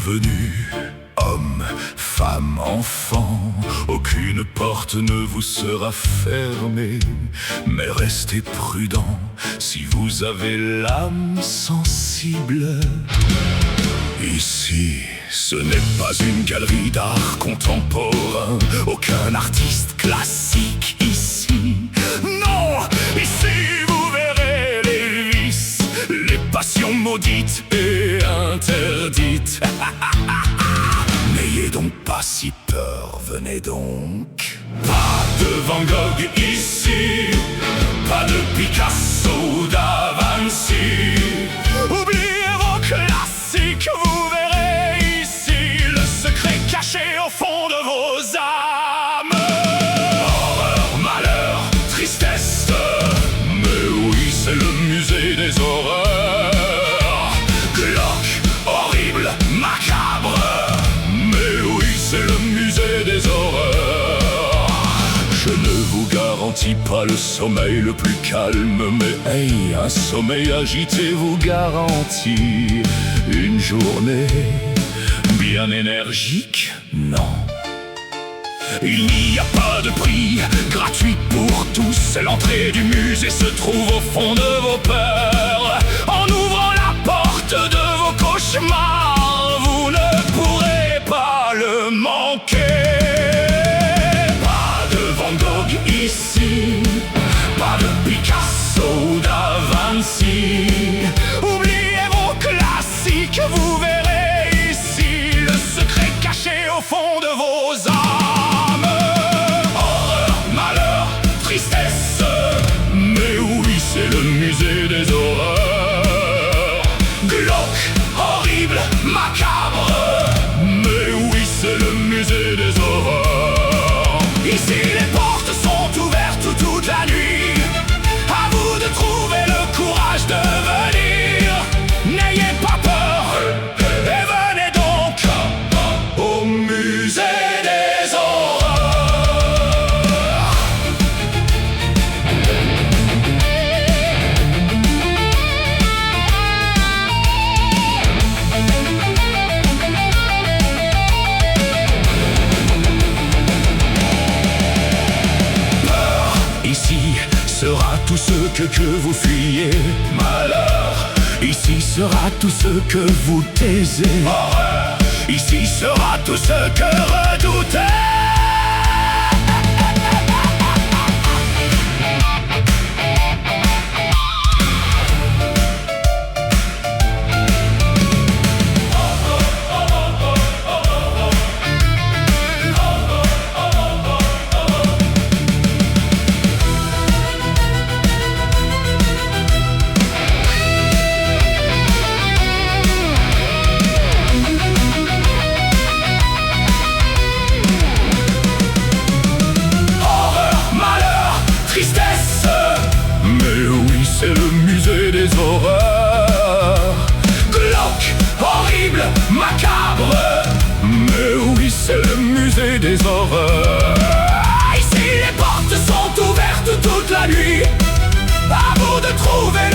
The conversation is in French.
Bienvenue, hommes, femmes, enfants, aucune porte ne vous sera fermée. Mais restez prudents si vous avez l'âme sensible. Ici, ce n'est pas une galerie d'art contemporain, aucun artiste classique ici. Non, ici vous verrez les vices, les passions maudites et interdites. N'ayez donc pas si peur, venez donc. Pas de Van Gogh ici, pas de Picasso ou Da Vinci. Oubliez vos classiques, vous verrez ici le secret caché au fond de vos âmes. Horreur, malheur, tristesse, mais oui, c'est le musée des horreurs. Glauque, horrible, macabre, mais oui, c'est le musée des horreurs. Je ne vous garantis pas le sommeil le plus calme, mais hey, un sommeil agité vous garantit une journée bien énergique. Non, il n'y a pas de prix gratuit pour tous. L'entrée du musée se trouve au fond de vos peurs. En ouvrant la porte de vos cauchemars, vous ne pourrez pas le manquer. Pas de Van Gogh ici, pas de Picasso ou Da Vinci. Oubliez vos classiques, vous verrez ici le secret caché au fond de vos âmes. Horreur, malheur, tristesse, mais oui, c'est le musée des horreurs. Glauque, horrible, macabre, mais oui, c'est le musée des horreurs. Ici les portes sont ouvertes toute la nuit, à vous de trouver le courage de venir. N'ayez pas peur et venez donc au musée des horreurs. Peur, ici sera tout ce que vous fuyez. Malheur, ici sera tout ce que vous taisez. Horreur, ici sera tout ce que redoutez. Tristesse, mais oui, c'est le musée des horreurs. Glauque, horrible, macabre, mais oui, c'est le musée des horreurs. Ici les portes sont ouvertes toute la nuit, à vous de trouver